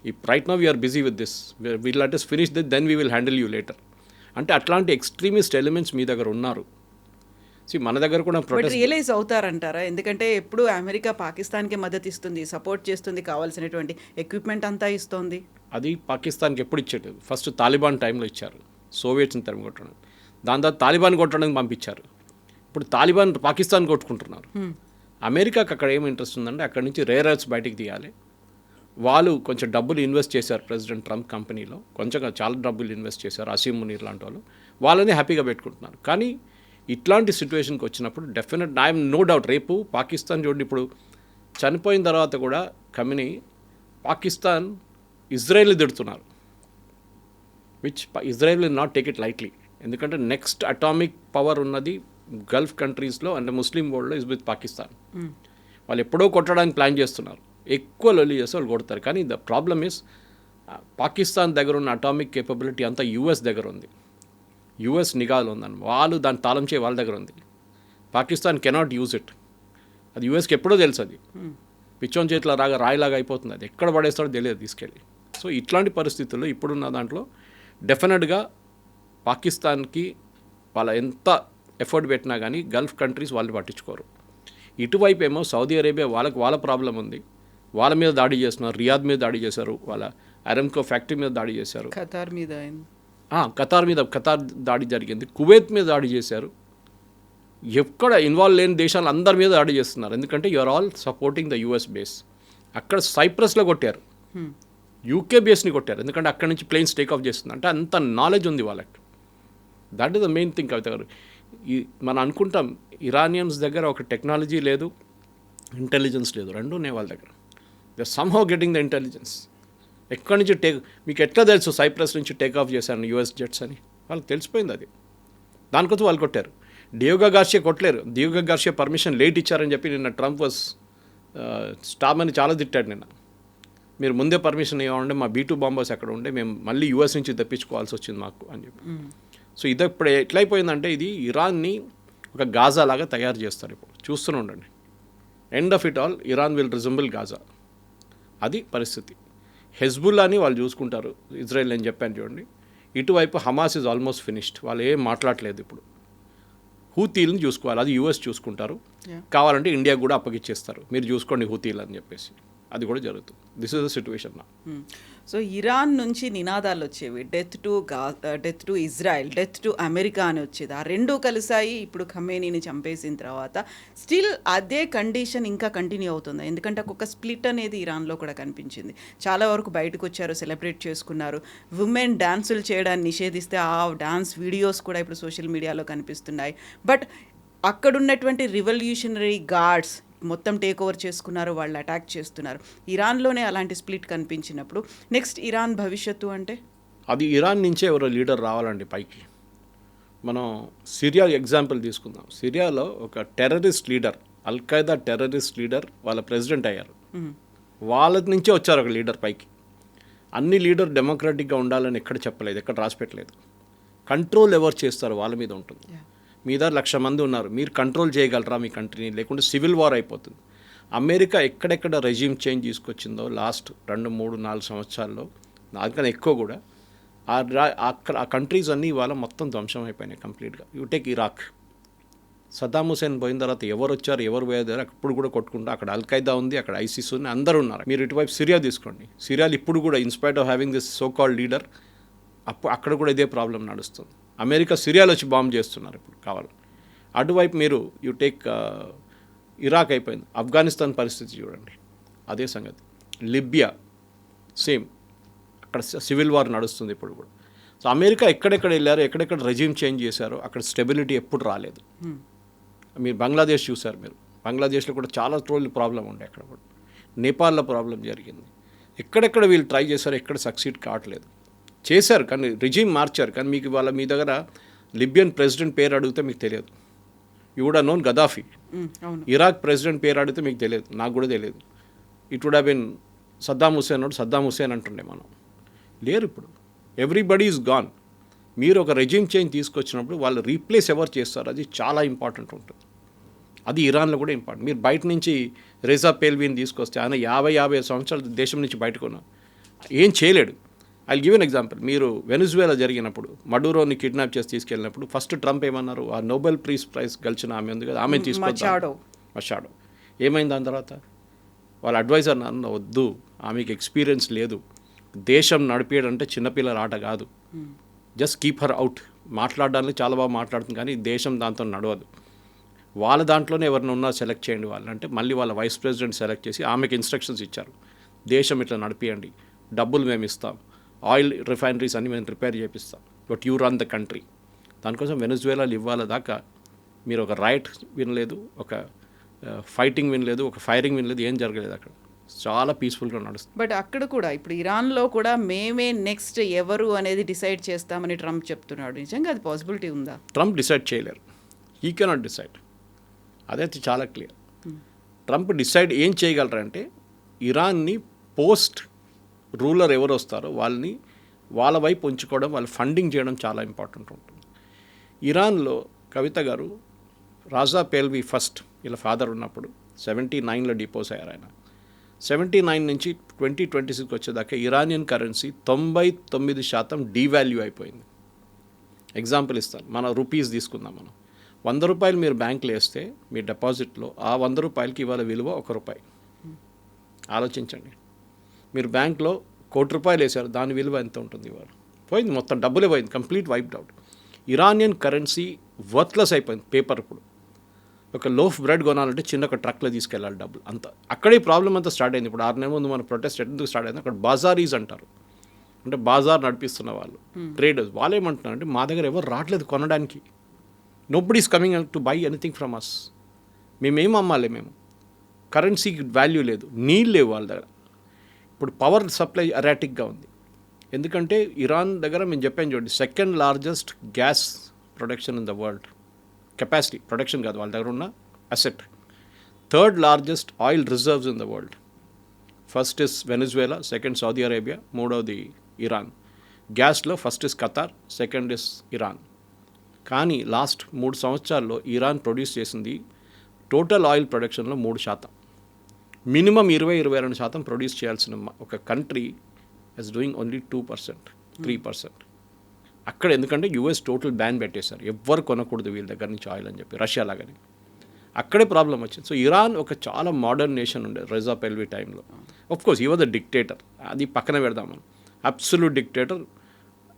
C: ఈ right now we are busy with this, will let us finish this, then we will handle you later. అంటే అట్లాంటి ఎక్స్ట్రీమిస్ట్ ఎలిమెంట్స్ మీ దగ్గర ఉన్నారు. మన దగ్గర కూడా
B: రియలైజ్ అవుతారంటారా? ఎందుకంటే ఎప్పుడు అమెరికా పాకిస్తాన్కి మద్దతు ఇస్తుంది, సపోర్ట్ చేస్తుంది, కావాల్సినటువంటి ఎక్విప్మెంట్ అంతా ఇస్తుంది.
C: అది పాకిస్తాన్కి ఎప్పుడు ఇచ్చేది? ఫస్ట్ తాలిబాన్ టైంలో ఇచ్చారు, సోవియట్స్ని తరిమి కొట్టడం. దాని తర్వాత తాలిబాన్ కొట్టడానికి పంపించారు. ఇప్పుడు తాలిబాన్ పాకిస్తాన్ కొట్టుకుంటున్నారు. అమెరికాకి అక్కడ ఏం ఇంట్రెస్ట్ ఉందంటే అక్కడ నుంచి రేర్ ఎర్త్స్ బయటికి తీయాలి. వాళ్ళు కొంచెం డబ్బులు ఇన్వెస్ట్ చేశారు ప్రెసిడెంట్ ట్రంప్ కంపెనీలో, కొంచెం చాలా డబ్బులు ఇన్వెస్ట్ చేశారు. అసీం మునీర్ లాంటి వాళ్ళు, వాళ్ళని హ్యాపీగా పెట్టుకుంటున్నారు. కానీ ఇట్లాంటి సిచ్యువేషన్కి వచ్చినప్పుడు డెఫినెట్ ఐఎమ్ నో డౌట్ రేపు పాకిస్తాన్ చూడండి, ఇప్పుడు చనిపోయిన తర్వాత కూడా ఖమేనీ పాకిస్తాన్ ఇజ్రాయెల్ని తిడుతున్నారు, which Israel will not take it lightly. ఎందుకంటే నెక్స్ట్ అటామిక్ పవర్ ఉన్నది గల్ఫ్ కంట్రీస్లో అండ్ ముస్లిం వరల్డ్లో ఇస్ విత్ పాకిస్తాన్. వాళ్ళు ఎప్పుడో కొట్టడానికి ప్లాన్ చేస్తున్నారు, ఎక్కువ లొల్లి చేస్తే వాళ్ళు కొడతారు. కానీ ద ప్రాబ్లమ్ ఇస్ పాకిస్తాన్ దగ్గర ఉన్న అటామిక్ కేపబిలిటీ అంతా యూఎస్ దగ్గర ఉంది, యూఎస్ నిఘాలో ఉందని. వాళ్ళు దాన్ని తాళం చేయ వాళ్ళ దగ్గర ఉంది. Pakistan cannot use it. అది యూఎస్కి ఎప్పుడో తెలుసు. అది పిచ్చోన్ చేతిలో రాయిలాగా అయిపోతుంది. అది ఎక్కడ పడేస్తాడో తెలియదు తీసుకెళ్ళి. సో ఇట్లాంటి పరిస్థితుల్లో ఇప్పుడున్న దాంట్లో డెఫినెట్గా పాకిస్తాన్కి వాళ్ళ ఎంత ఎఫర్ట్ పెట్టినా కానీ గల్ఫ్ కంట్రీస్ వాళ్ళు పట్టించుకోరు. ఇటువైపు ఏమో సౌదీ అరేబియా వాళ్ళ ప్రాబ్లం ఉంది, వాళ్ళ మీద దాడి చేస్తున్నారు. రియాద్ మీద దాడి చేశారు, వాళ్ళ అరామ్కో ఫ్యాక్టరీ మీద దాడి చేశారు. ఖతార్ దాడి జరిగింది, కువైత్ మీద దాడి చేశారు. ఎక్కడ ఇన్వాల్వ్ లేని దేశాలు అందరి మీద దాడి చేస్తున్నారు. ఎందుకంటే you are all supporting the US base. అక్కడ సైప్రస్లో కొట్టారు, యూకే బేస్ని కొట్టారు. ఎందుకంటే అక్కడ నుంచి ప్లేన్స్ టేక్ ఆఫ్ చేస్తుంది. అంటే అంత నాలెడ్జ్ ఉంది వాళ్ళకి. That is the main thing. Kavitha గారు, మనం అనుకుంటాం ఇరానియన్స్ దగ్గర ఒక టెక్నాలజీ లేదు, ఇంటెలిజెన్స్ లేదు, రెండూ ఉన్నాయి వాళ్ళ దగ్గర. They are somehow getting the intelligence. ఎక్కడి నుంచి మీకు ఎట్లా తెలుసు సైప్రస్ నుంచి టేక్ ఆఫ్ చేశాను యూఎస్ జెట్స్ అని? వాళ్ళకి తెలిసిపోయింది అది. దానికోసం వాళ్ళు కొట్టారు. డియోగో గార్షియా కొట్టలేరు. డియోగో గార్షియా పర్మిషన్ లేట్ ఇచ్చారని చెప్పి నిన్న ట్రంప్ స్టామ్ అని చాలా తిట్టాడు నిన్న. మీరు ముందే పర్మిషన్ ఇవ్వండి, మా B-2 బాంబర్స్ అక్కడ ఉండే, మేము మళ్ళీ యూఎస్ నుంచి తెప్పించుకోవాల్సి వచ్చింది మాకు అని చెప్పి. సో ఇది ఇప్పుడు ఎట్లయిపోయిందంటే ఇది ఇరాన్ని ఒక గాజా లాగా తయారు చేస్తారు. ఇప్పుడు చూస్తూనే ఉండండి. End of it all Iran will resemble Gaza. అది పరిస్థితి. హెజ్బుల్లాని వాళ్ళు చూసుకుంటారు, ఇజ్రాయెల్ నేను చెప్పాను చూడండి. ఇటువైపు హమాస్ ఇస్ ఆల్మోస్ట్ ఫినిష్డ్, వాళ్ళు ఏం మాట్లాడలేదు. ఇప్పుడు హూతీలను చూసుకోవాలి, అది యూఎస్ చూసుకుంటారు. కావాలంటే ఇండియా కూడా అప్పగిచ్చేస్తారు, మీరు చూసుకోండి హూతీలు అని చెప్పేసి. అది కూడా జరుగుతుంది. దిస్ ఇస్ ద సిచ్యువేషన్ నా.
B: సో ఇరాన్ నుంచి నినాదాలు వచ్చేవి, death to Israel, death to America అని వచ్చేది. ఆ రెండూ కలిసాయి. ఇప్పుడు ఖమేనీని చంపేసిన తర్వాత స్టిల్ అదే కండిషన్ ఇంకా కంటిన్యూ అవుతుంది. ఎందుకంటే ఒక స్ప్లిట్ అనేది ఇరాన్లో కూడా కనిపించింది. చాలా వరకు బయటకు వచ్చారు, సెలబ్రేట్ చేసుకున్నారు. ఉమెన్ డాన్సులు చేయడాన్ని నిషేధిస్తే ఆ డాన్స్ వీడియోస్ కూడా ఇప్పుడు సోషల్ మీడియాలో కనిపిస్తున్నాయి. బట్ అక్కడున్నటువంటి రివల్యూషనరీ గార్డ్స్ మొత్తం టేక్ ఓవర్ చేసుకున్నారు, వాళ్ళు అటాక్ చేస్తున్నారు. ఇరాన్లోనే అలాంటి స్ప్లిట్ కనిపించినప్పుడు నెక్స్ట్ ఇరాన్ భవిష్యత్తు అంటే
C: అది ఇరాన్ నుంచే ఎవరో లీడర్ రావాలండి పైకి. మనం సిరియా ఎగ్జాంపుల్ తీసుకుందాం. సిరియాలో ఒక terrorist leader, Al-Qaeda terrorist leader వాళ్ళ ప్రెసిడెంట్ అయ్యారు. వాళ్ళ నుంచే వచ్చారు ఒక లీడర్ పైకి. అన్ని లీడర్ డెమోక్రాటిక్గా ఉండాలని ఎక్కడ చెప్పలేదు, ఎక్కడ రాసిపెట్టలేదు. కంట్రోల్ ఎవరు చేస్తారు వాళ్ళ మీద ఉంటుంది. మీ దగ్గర 1,00,000 మంది ఉన్నారు, మీరు కంట్రోల్ చేయగలరా మీ కంట్రీని? లేకుంటే సివిల్ వార్ అయిపోతుంది. అమెరికా ఎక్కడెక్కడ రెజ్యూమ్ చేంజ్ తీసుకొచ్చిందో లాస్ట్ 2, 3, 4 సంవత్సరాల్లో దానికన్నా ఎక్కువ కూడా అక్కడ ఆ కంట్రీస్ అన్నీ ఇవాళ మొత్తం ధ్వంసం అయిపోయినాయి కంప్లీట్గా. You take Iraq, Saddam Hussein పోయిన తర్వాత ఎవరు వచ్చారు ఎవరు పోయారు అప్పుడు కూడా కొట్టుకుంటూ అక్కడ అల్ఖైదా ఉంది, అక్కడ ఐసిస్ ఉంది, అందరూ ఉన్నారు. మీరు ఇటువైపు సిరియా తీసుకోండి, సిరియాలో ఇప్పుడు కూడా in spite of having this so called leader అక్కడ కూడా ఇదే ప్రాబ్లం నడుస్తుంది. అమెరికా సిరియాలో వచ్చి బాంబ్ చేస్తున్నారు ఇప్పుడు కావాలి. అటువైపు మీరు యూ టేక్ ఇరాక్ అయిపోయింది, ఆఫ్ఘనిస్తాన్ పరిస్థితి చూడండి అదే సంగతి, లిబియా సేమ్, అక్కడ సివిల్ వార్ నడుస్తుంది ఇప్పుడు కూడా. సో అమెరికా ఎక్కడెక్కడ వెళ్ళారో ఎక్కడెక్కడ రెజ్యూమ్ చేంజ్ చేశారో అక్కడ స్టెబిలిటీ ఎప్పుడు రాలేదు. మీరు బంగ్లాదేశ్ చూశారు, మీరు బంగ్లాదేశ్లో కూడా చాలా రోజులు ప్రాబ్లం ఉండే, అక్కడ కూడా నేపాల్లో ప్రాబ్లం జరిగింది. ఎక్కడెక్కడ వీళ్ళు ట్రై చేశారో ఎక్కడ సక్సీడ్ కావట్లేదు. చేశారు కానీ రెజ్యూమ్ మార్చారు, కానీ మీకు ఇవాళ మీ దగ్గర లిబియన్ ప్రెసిడెంట్ పేరు అడిగితే మీకు తెలియదు. You would known Gaddafi. Iraq president పేరు అడిగితే మీకు తెలియదు, నాకు కూడా తెలియదు. It would have been Saddam Hussein Saddam Hussein అంటుండే మనం. లేరు ఇప్పుడు, ఎవ్రీబడీ ఈజ్ గాన్. మీరు ఒక రెజ్యూమ్ చేంజ్ తీసుకొచ్చినప్పుడు వాళ్ళు రీప్లేస్ ఎవరు చేస్తారు అది చాలా ఇంపార్టెంట్ ఉంటుంది. అది ఇరాన్లో కూడా ఇంపార్టెంట్. మీరు బయట నుంచి రేజా పేల్వీని తీసుకొస్తే ఆయన 50 సంవత్సరాలు దేశం నుంచి బయటకు ఉన్నారు, ఏం చేయలేడు. I give an example. మీరు వెనిజువేలా జరిగినప్పుడు మడూరోని కిడ్నాప్ చేసి తీసుకెళ్ళినప్పుడు ఫస్ట్ ట్రంప్ ఏమన్నారు, ఆ నోబెల్ ప్రైజ్ గెలిచిన ఆమె ఉంది కదా, ఆమెను తీసుకొచ్చాడు మషాడో. ఏమైంది దాని తర్వాత? వాళ్ళ అడ్వైజర్ అన్న వద్దు, ఆమెకి ఎక్స్పీరియన్స్ లేదు, దేశం నడిపేయడంటే చిన్నపిల్లల ఆట కాదు, జస్ట్ కీప్ హర్ అవుట్. మాట్లాడడానికి చాలా బాగా మాట్లాడుతుంది కానీ దేశం దాంతో నడవదు, వాళ్ళ దాంట్లోనే ఎవరిని ఉన్నా సెలెక్ట్ చేయండి వాళ్ళంటే మళ్ళీ వాళ్ళ వైస్ ప్రెసిడెంట్ సెలెక్ట్ చేసి ఆమెకి ఇన్స్ట్రక్షన్స్ ఇచ్చారు, దేశం ఇట్లా నడిపియండి, డబ్బులు మేము ఇస్తాం, ఆయిల్ రిఫైనరీస్ అన్ని మేము రిపేర్ చేపిస్తాం, but you run the country. దానికోసం వెనిజువేలాలో ఇవ్వాల దాకా మీరు ఒక రైట్ వినలేదు, ఒక ఫైటింగ్ వినలేదు, ఒక ఫైరింగ్ వినలేదు, ఏం జరగలేదు. అక్కడ చాలా పీస్ఫుల్గా నడుస్తుంది.
B: బట్ అక్కడ కూడా ఇప్పుడు ఇరాన్లో కూడా మేమే నెక్స్ట్ ఎవరు అనేది డిసైడ్ చేస్తామని ట్రంప్ చెప్తున్నాడు. నిజంగా అది పాసిబిలిటీ ఉందా?
C: ట్రంప్ డిసైడ్ చేయలేరు, హీ కెనాట్ డిసైడ్. అదైతే చాలా క్లియర్. ట్రంప్ డిసైడ్ ఏం చేయగలరంటే ఇరాన్ని పోస్ట్ రూలర్ ఎవరు వస్తారో వాళ్ళని వాళ్ళ వైపు ఉంచుకోవడం, వాళ్ళు ఫండింగ్ చేయడం చాలా ఇంపార్టెంట్ ఉంటుంది. ఇరాన్లో కవిత గారు రాజా పేల్వి ఫస్ట్ వీళ్ళ ఫాదర్ ఉన్నప్పుడు 79లో డిపోజ్ అయ్యారు ఆయన. 79 నుంచి 2026 వచ్చేదాకా ఇరానియన్ కరెన్సీ 99% డీవాల్యూ అయిపోయింది. ఎగ్జాంపుల్ ఇస్తాను, మన రూపీస్ తీసుకుందాం. మనం 100 రూపాయలు మీరు బ్యాంకులో వేస్తే మీ డిపాజిట్లో ఆ 100 రూపాయలకి ఇవాళ విలువ 1 రూపాయి. ఆలోచించండి, మీరు బ్యాంక్లో ₹1,00,00,000 వేశారు, దాని విలువ ఎంత ఉంటుంది ఇవాళ? పోయింది, మొత్తం డబ్బులే పోయింది, complete wiped out. Iranian currency worthless అయిపోయింది. పేపర్ ఇప్పుడు ఒక లోఫ్ బ్రెడ్ కొనాలంటే చిన్న ఒక ట్రక్లో తీసుకెళ్ళాలి డబ్బులు అంతా. అక్కడే ప్రాబ్లం అంతా స్టార్ట్ అయింది. ఇప్పుడు 6 నెలల ముందు మన ప్రొటెస్ట్ ఎందుకు స్టార్ట్ అయింది, అక్కడ బాజారీస్ అంటారు, అంటే బాజార్ నడిపిస్తున్న వాళ్ళు ట్రేడర్స్. వాళ్ళు ఏమంటున్నారు అంటే మా దగ్గర ఎవరు రావట్లేదు కొనడానికి, nobody is coming to buy anything from us. మేమేం అమ్మాలి, మేము కరెన్సీకి వాల్యూ లేదు, నీళ్ళు లేవు వాళ్ళ దగ్గర. ఇప్పుడు పవర్ సప్లై ఎరాటిక్గా ఉంది, ఎందుకంటే ఇరాన్ దగ్గర మేము చెప్పాను చూడండి, 2nd largest gas production in the world, capacity production కాదు వాళ్ళ దగ్గర ఉన్న asset. 3rd largest oil reserves in the world. First is Venezuela, 2nd Saudi Arabia, 3వది ఇరాన్. గ్యాస్లో first is Qatar, 2nd is Iran. కానీ లాస్ట్ 3 సంవత్సరాల్లో Iran produce చేసింది total oil ప్రొడక్షన్లో 3%. మినిమం 20-22% ప్రొడ్యూస్ చేయాల్సిన ఒక కంట్రీ ఇస్ డూయింగ్ ఓన్లీ 2%, 3%. అక్కడ ఎందుకంటే యూఎస్ టోటల్ బ్యాన్ పెట్టేశారు, ఎవ్వరు కొనకూడదు వీళ్ళ దగ్గర నుంచి ఆయిల్ అని చెప్పి, రష్యా లాగానే. అక్కడే ప్రాబ్లం వచ్చింది. సో ఇరాన్ ఒక చాలా మోడర్న్ నేషన్ ఉండే రేజా పెల్వి టైంలో. Of course he was the dictator, అది పక్కన పెడదాం మనం, అబ్సల్యూట్ డిక్టేటర్,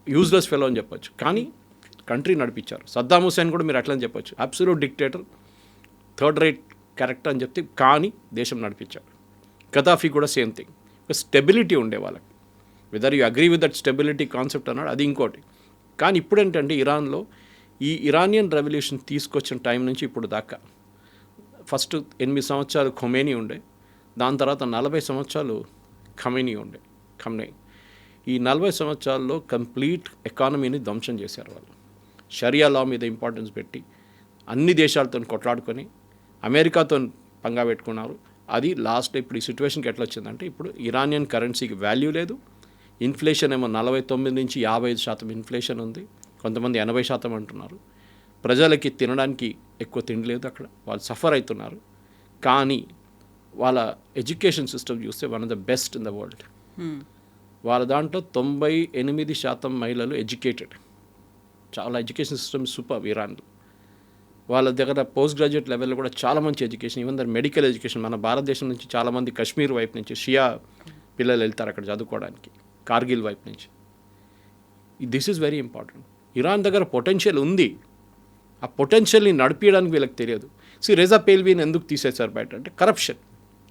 C: యూజ్లెస్ ఫెలో అని చెప్పొచ్చు, కానీ కంట్రీ నడిపించారు. సద్దాం హుసేన్ కూడా మీరు అట్లని చెప్పొచ్చు, absolute dictator, 3rd rate character అని చెప్తే కానీ దేశం నడిపించాడు. గదాఫీ కూడా సేమ్ థింగ్, స్టెబిలిటీ ఉండే వాళ్ళకి. Whether you agree with that stability concept అన్నాడు, అది ఇంకోటి. కానీ ఇప్పుడు ఏంటంటే ఇరాన్లో ఈ ఇరానియన్ రెవల్యూషన్ తీసుకొచ్చిన టైం నుంచి ఇప్పుడు దాకా ఫస్ట్ 8 సంవత్సరాలు ఖొమేనీ ఉండే, దాని తర్వాత 40 సంవత్సరాలు ఖమ్నై. ఈ 40 సంవత్సరాల్లో కంప్లీట్ ఎకానమీని ధ్వంసం చేశారు వాళ్ళు. షరియా లా మీద ఇంపార్టెన్స్ పెట్టి అన్ని దేశాలతో కొట్లాడుకొని అమెరికాతో పంగా పెట్టుకున్నారు. అది లాస్ట్ ఇప్పుడు ఈ సిచ్యువేషన్కి ఎట్లా వచ్చిందంటే ఇప్పుడు ఇరానియన్ కరెన్సీకి వాల్యూ లేదు, ఇన్ఫ్లేషన్ ఏమో 49 నుంచి 55% ఇన్ఫ్లేషన్ ఉంది, కొంతమంది 80% అంటున్నారు. ప్రజలకి తినడానికి ఎక్కువ తిండి లేదు అక్కడ, వాళ్ళు సఫర్ అవుతున్నారు. కానీ వాళ్ళ ఎడ్యుకేషన్ సిస్టమ్ చూస్తే one of the best in the world. వాళ్ళ దాంట్లో 98% మహిళలు ఎడ్యుకేటెడ్. చాలా ఎడ్యుకేషన్ సిస్టమ్ సూపర్ ఇరాన్లో. వాళ్ళ దగ్గర పోస్ట్ గ్రాడ్యుయేట్ లెవెల్లో కూడా చాలా మంచి education, even there medical education. మన భారతదేశం నుంచి చాలామంది కశ్మీర్ వైపు నుంచి షియా పిల్లలు వెళ్తారు అక్కడ చదువుకోవడానికి, కార్గిల్ వైపు నుంచి. This is very important. Iran దగ్గర పొటెన్షియల్ ఉంది, ఆ పొటెన్షియల్ని నడిపించడానికి వీళ్ళకి తెలియదు. రేజా పేల్వీని ఎందుకు తీసేశారు బయట అంటే కరప్షన్,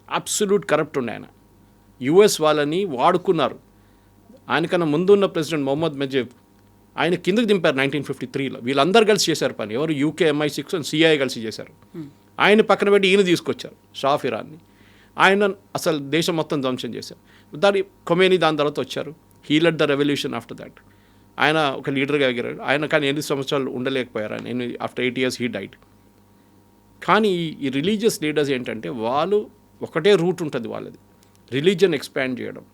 C: అబ్సల్యూట్ కరప్ట్ ఉండే ఆయన. యుఎస్ వాళ్ళని వాడుకున్నారు. ఆయనకన్నా ముందున్న ప్రెసిడెంట్ మొహమ్మద్ మెజీబ్ ఆయన కిందకి దింపారు 1953లో. వీళ్ళందరూ కలిసి చేశారు పని. ఎవరు యూకే MI6 అండ్ CIA కలిసి చేశారు. ఆయన పక్కన పెట్టి ఈయన తీసుకొచ్చారు షా ఆఫ్ ఇరాన్ని. ఆయన అసలు దేశం మొత్తం ధ్వంసం చేశారు. ఖొమేనీ దాని తర్వాత వచ్చారు. He lead the revolution after that. ఆయన ఒక లీడర్గా ఎగిరారు. ఆయన కానీ 8 సంవత్సరాలు ఉండలేకపోయారు. ఆయన ఆఫ్టర్ 8 years హీ డైడ్. కానీ ఈ రిలీజియస్ లీడర్స్ ఏంటంటే వాళ్ళు ఒకటే రూట్ ఉంటుంది వాళ్ళది, రిలీజియన్ ఎక్స్పాండ్ చేయడం,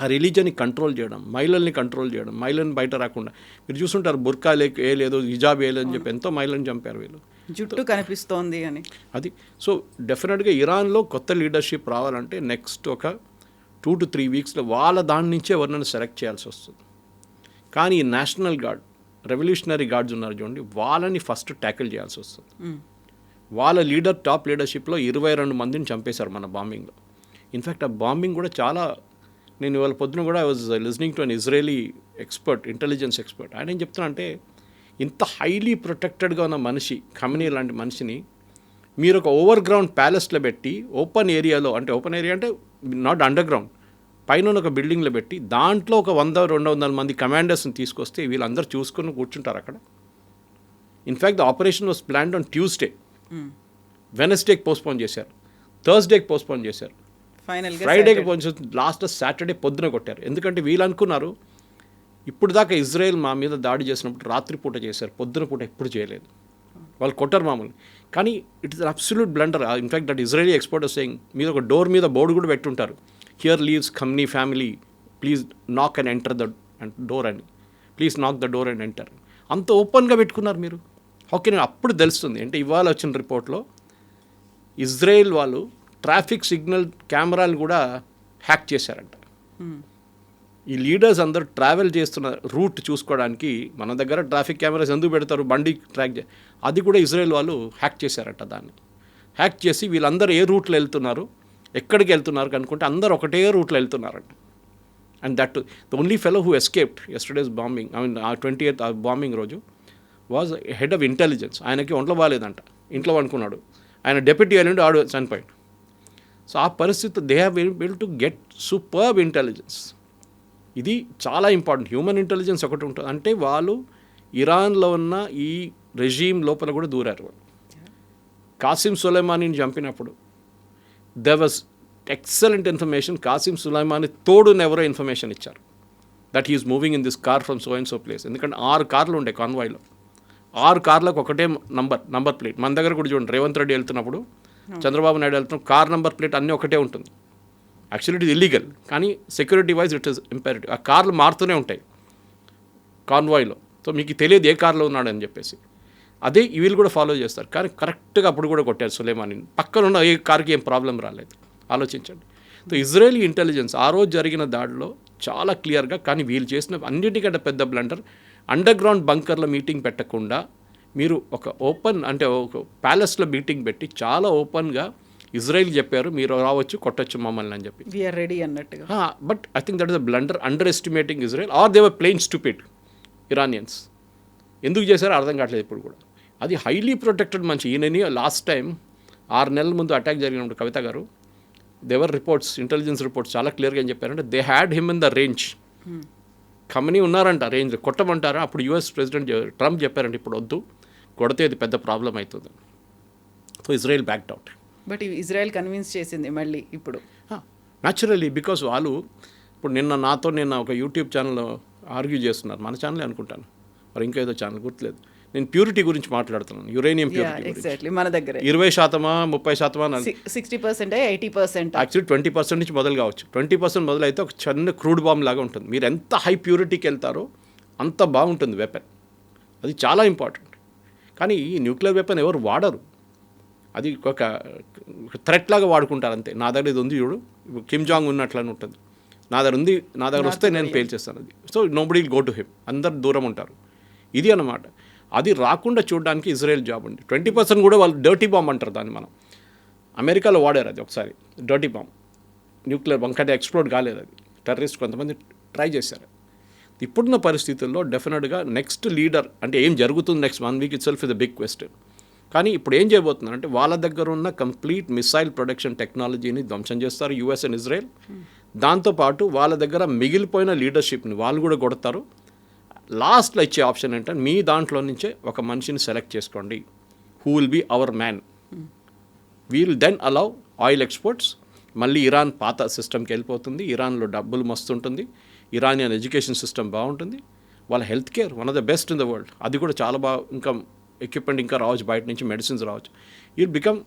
C: ఆ రిలీజియన్ని కంట్రోల్ చేయడం, మహిళల్ని కంట్రోల్ చేయడం, మహిళల్ని బయట రాకుండా. మీరు చూస్తుంటారు బుర్కా లేదు, హిజాబ్ వేయలేదని చెప్పి ఎంతో మహిళలను చంపారు వీళ్ళు.
B: జుట్టు కనిపిస్తోంది అని
C: అది. సో డెఫినెట్గా ఇరాన్లో కొత్త లీడర్షిప్ రావాలంటే నెక్స్ట్ ఒక 2 to 3 weeksలో వాళ్ళ దాని నుంచే ఎవరినైనా సెలెక్ట్ చేయాల్సి వస్తుంది. కానీ ఈ నేషనల్ గార్డ్, రెవల్యూషనరీ గార్డ్స్ ఉన్నారు చూడండి, వాళ్ళని ఫస్ట్ ట్యాకిల్ చేయాల్సి వస్తుంది. వాళ్ళ టాప్ లీడర్షిప్లో 22 మందిని చంపేశారు మన బాంబింగ్లో. ఇన్ఫ్యాక్ట్ ఆ బాంబింగ్ కూడా చాలా, నేను ఇవాళ పొద్దున కూడా I was listening to an Israeli expert, intelligence expert. ఆయన ఏం చెప్తున్నా అంటే, ఇంత హైలీ ప్రొటెక్టెడ్గా ఉన్న మనిషి, ఖమనీ లాంటి మనిషిని మీరు ఒక ఓవర్ గ్రౌండ్ ప్యాలెస్లో పెట్టి ఓపెన్ ఏరియాలో, అంటే ఓపెన్ ఏరియా అంటే నాట్ అండర్ గ్రౌండ్, పైన ఒక బిల్డింగ్లో పెట్టి దాంట్లో ఒక 100-200 మంది కమాండర్స్ని తీసుకొస్తే వీళ్ళందరూ చూసుకొని కూర్చుంటారు అక్కడ. In fact the operation was planned on Tuesday, వెనస్డేకి పోస్ట్పోన్ చేశారు, థర్స్డేకి పోస్ట్పోన్ చేశారు, ఫ్రైడేకి పోస్ట్, లాస్ట్ సాటర్డే పొద్దున కొట్టారు. ఎందుకంటే వీళ్ళు అనుకున్నారు ఇప్పుడు దాకా ఇజ్రాయెల్ మా మీద దాడి చేసినప్పుడు రాత్రిపూట చేశారు, పొద్దున పూట ఎప్పుడు చేయలేదు, వాళ్ళు కొట్టారు మామూలు. కానీ it is absolute blunder. In fact that Israeli expert saying, మీద ఒక డోర్ మీద బోర్డు కూడా పెట్టుంటారు, here lives Khamenei family, please knock and enter the door అని, please knock the door and enter. అంత ఓపెన్గా పెట్టుకున్నారు మీరు. ఓకే, నేను అప్పుడు తెలుస్తుంది అంటే ఇవాళ వచ్చిన రిపోర్ట్లో ఇజ్రాయెల్ వాళ్ళు ట్రాఫిక్ సిగ్నల్ కెమెరాలు కూడా హ్యాక్ చేశారంట. ఈ లీడర్స్ అందరూ ట్రావెల్ చేస్తున్న రూట్ చూసుకోవడానికి మన దగ్గర ట్రాఫిక్ కెమెరాస్ ఎందుకు పెడతారు, బండి ట్రాక్ అది కూడా ఇజ్రాయెల్ వాళ్ళు హ్యాక్ చేశారట. దాన్ని హ్యాక్ చేసి వీళ్ళందరూ ఏ రూట్లో వెళ్తున్నారు, ఎక్కడికి వెళ్తున్నారు కనుక్కుంటే అందరూ ఒకటే రూట్లో వెళ్తున్నారంట. And that the only fellow who escaped yesterday's bombing, I mean ఆ 28th బాంబింగ్ రోజు వాజ్ హెడ్ ఆఫ్ ఇంటెలిజెన్స్. ఆయనకి ఒంట్లో బాగాలేదంట, ఇంట్లో అనుకున్నాడు, ఆయన డెప్యూటీ అయినండి ఆడు చనిపోయాడు. సో ఆ పరిస్థితి they have bill to get superb intelligence. ఇది చాలా ఇంపార్టెంట్. హ్యూమన్ ఇంటెలిజెన్స్ ఒకటి ఉంటుంది అంటే వాళ్ళు ఇరాన్లో ఉన్న ఈ రెజీమ్ లోపల కూడా దూరారు. వాళ్ళు కాసిం సులైమానీని చంపినప్పుడు there was excellent information. Qasim Soleimani తోడుని ఎవరో ఇన్ఫర్మేషన్ ఇచ్చారు that he is moving in this car from so and so place. ఎందుకంటే 6 కార్లు ఉండే కాన్వాయ్లో, 6 కార్లకు ఒకటే నంబర్ ప్లేట్. మన దగ్గర కూడా చూడండి, రేవంత్ రెడ్డి వెళ్తున్నప్పుడు, చంద్రబాబు నాయుడు వెళ్తున్నప్పుడు కార్ నెంబర్ ప్లేట్ అన్నీ ఒకటే ఉంటుంది. యాక్చువల్లీ ఇట్ ఇస్ ఇల్లీగల్, కానీ సెక్యూరిటీ వైజ్ ఇట్ ఈస్ ఇంపారిటివ్. ఆ కార్లు మారుతూనే ఉంటాయి కాన్వాయ్లో. సో మీకు తెలియదు ఏ కార్లో ఉన్నాడని చెప్పేసి. అదే వీళ్ళు కూడా ఫాలో చేస్తారు. కానీ కరెక్ట్గా అప్పుడు కూడా కొట్టారు సులైమానీని. పక్కన ఉన్న ఏ కార్కి ఏం ప్రాబ్లం రాలేదు. ఆలోచించండి. సో ఇజ్రాయలీ ఇంటెలిజెన్స్ ఆ రోజు జరిగిన దాడిలో చాలా క్లియర్గా, కానీ వీళ్ళు చేసిన అన్నిటికంటే పెద్ద బ్లండర్, అండర్ గ్రౌండ్ బంకర్లో మీటింగ్ పెట్టకుండా మీరు ఒక ఓపెన్ అంటే ఒక ప్యాలెస్లో మీటింగ్ పెట్టి చాలా ఓపెన్గా ఇజ్రాయెల్ చెప్పారు మీరు రావచ్చు కొట్టచ్చు మమ్మల్ని అని చెప్పి,
B: వీఆర్ రెడీ అన్నట్టుగా.
C: But I think that is a blunder, underestimating Israel, or they were plain stupid Iranians. ఎందుకు చేశారో అర్థం కావట్లేదు ఇప్పుడు కూడా. అది హైలీ ప్రొటెక్టెడ్ మనిషి. ఈయనని లాస్ట్ టైం 6 నెలల ముందు అటాక్ జరిగినప్పుడు కవిత గారు, దేవర్ రిపోర్ట్స్, ఇంటెలిజెన్స్ రిపోర్ట్స్ చాలా క్లియర్గా ఏం చెప్పారంటే they had him in the range. Khamenei ఉన్నారంట రేంజ్, కొట్టమంటారా? అప్పుడు యుఎస్ ప్రెసిడెంట్ ట్రంప్ చెప్పారంటే ఇప్పుడు వద్దు, కొడితే ఇది పెద్ద ప్రాబ్లం అవుతుంది. So Israel backed out.
B: But Israel convince చేసింది మళ్ళీ ఇప్పుడు.
C: న్యాచురల్లీ, బికాజ్ వాళ్ళు ఇప్పుడు నిన్న ఒక యూట్యూబ్ ఛానల్లో ఆర్గ్యూ చేస్తున్నారు, మన ఛానలే అనుకుంటాను, మరి ఇంకా ఏదో ఛానల్ గుర్తులేదు. నేను ప్యూరిటీ గురించి మాట్లాడుతున్నాను, యురేనియం ప్యూరిటీ.
B: ఎగ్జాక్ట్లీ మన దగ్గర
C: 20%, 30%,
B: 60%, 80%.
C: యాక్చువల్లీ 20% నుంచి మొదలు కావచ్చు. 20% మొదలైతే ఒక చిన్న క్రూడ్ బాంబ్ లాగా ఉంటుంది. మీరు ఎంత హై ప్యూరిటీకి వెళ్తారో అంత బాగుంటుంది వెపన్. అది చాలా ఇంపార్టెంట్. కానీ ఈ న్యూక్లియర్ వెపన్ ఎవరు వాడరు. అది ఒక థ్రెట్ లాగా వాడుకుంటారు అంతే. నా దగ్గర ఇది ఉంది చూడు, ఇప్పుడు కిమ్ జాంగ్ ఉన్నట్లని ఉంటుంది, నా దగ్గర వస్తే నేను పేల్ చేస్తాను అది. So nobody will go to him, అందరు దూరం ఉంటారు. ఇది అన్నమాట. అది రాకుండా చూడడానికి ఇజ్రాయెల్ జాబ్ ఉంది. 20% కూడా వాళ్ళు డర్టీ బాంబ్ అంటారు దాన్ని. మనం అమెరికాలో వాడారు అది ఒకసారి, డర్టీ బాంబ్, న్యూక్లియర్ బాంబ్, కానీ ఎక్స్ప్లోడ్ కాలేదు అది. టెర్రరిస్ట్ కొంతమంది ట్రై చేశారు. ఇప్పుడున్న పరిస్థితుల్లో డెఫినెట్గా నెక్స్ట్ లీడర్ అంటే ఏం జరుగుతుంది next 1 week itself is the big question. కానీ ఇప్పుడు ఏం చేయబోతున్నారంటే వాళ్ళ దగ్గర ఉన్న కంప్లీట్ మిసైల్ ప్రొడక్షన్ టెక్నాలజీని ధ్వంసం చేస్తారు యూఎస్ అండ్ ఇజ్రాయెల్. దాంతోపాటు వాళ్ళ దగ్గర మిగిలిపోయిన లీడర్షిప్ని వాళ్ళు కూడా కొడతారు. లాస్ట్లో ఇచ్చే ఆప్షన్ ఏంటంటే మీ దాంట్లో నుంచే ఒక మనిషిని సెలెక్ట్ చేసుకోండి, who will be our man. We'll then allow oil exports. మళ్ళీ ఇరాన్ పాత సిస్టమ్కి వెళ్ళిపోతుంది. ఇరాన్లో డబ్బులు మస్తు ఉంటుంది, ఇరానియన్ ఎడ్యుకేషన్ సిస్టమ్ బాగుంటుంది, వాళ్ళ health care one of the best in the world. అది కూడా చాలా బాగా, ఇంకా ఎక్విప్మెంట్ ఇంకా రావచ్చు, బయట నుంచి మెడిసిన్స్ రావచ్చు. It become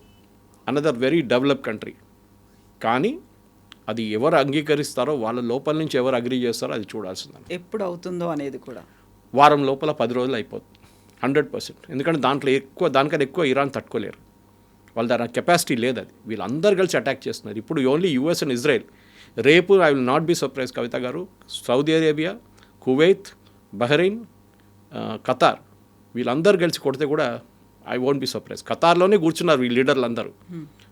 C: another very develop country. కానీ అది ఎవరు అంగీకరిస్తారో, వాళ్ళ లోపల నుంచి ఎవరు అగ్రీ చేస్తారో అది చూడాల్సిందని.
B: ఎప్పుడు అవుతుందో అనేది కూడా
C: వారం లోపల 10 రోజులు అయిపోతుంది 100%. ఎందుకంటే దానికన్నా ఎక్కువ ఇరాన్ తట్టుకోలేరు, వాళ్ళ దగ్గర కెపాసిటీ లేదు. అది వీళ్ళందరూ కలిసి అటాక్ చేస్తున్నారు. ఇప్పుడు ఓన్లీ యూఎస్ అండ్ ఇజ్రాయెల్. రేపు I will not be surprise Kavitha గారు, Saudi Arabia, Kuwait, Bahrain, Qatar వీళ్ళందరూ కలిసి కొడితే కూడా ఐ వోంట్ బీ సర్ప్రైజ్. ఖతార్లోనే కూర్చున్నారు వీళ్ళ లీడర్లు అందరూ.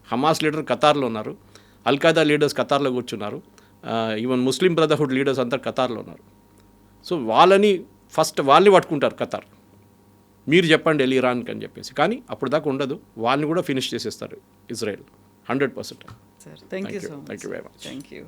C: హమాస్ లీడర్ ఖతార్లో ఉన్నారు, అల్ఖైదా లీడర్స్ ఖతార్లో కూర్చున్నారు, ఈవెన్ ముస్లిం బ్రదర్హుడ్ లీడర్స్ అందరు ఖతార్లో ఉన్నారు. సో వాళ్ళని వాళ్ళని పట్టుకుంటారు ఖతార్. మీరు చెప్పండి వెళ్ళి ఇరాన్కి అని చెప్పేసి. కానీ అప్పుడు దాకా ఉండదు, వాళ్ళని కూడా ఫినిష్ చేసేస్తారు Israel 100%.
B: Sir thank you so much.
C: Thank you very much.
B: Thank you.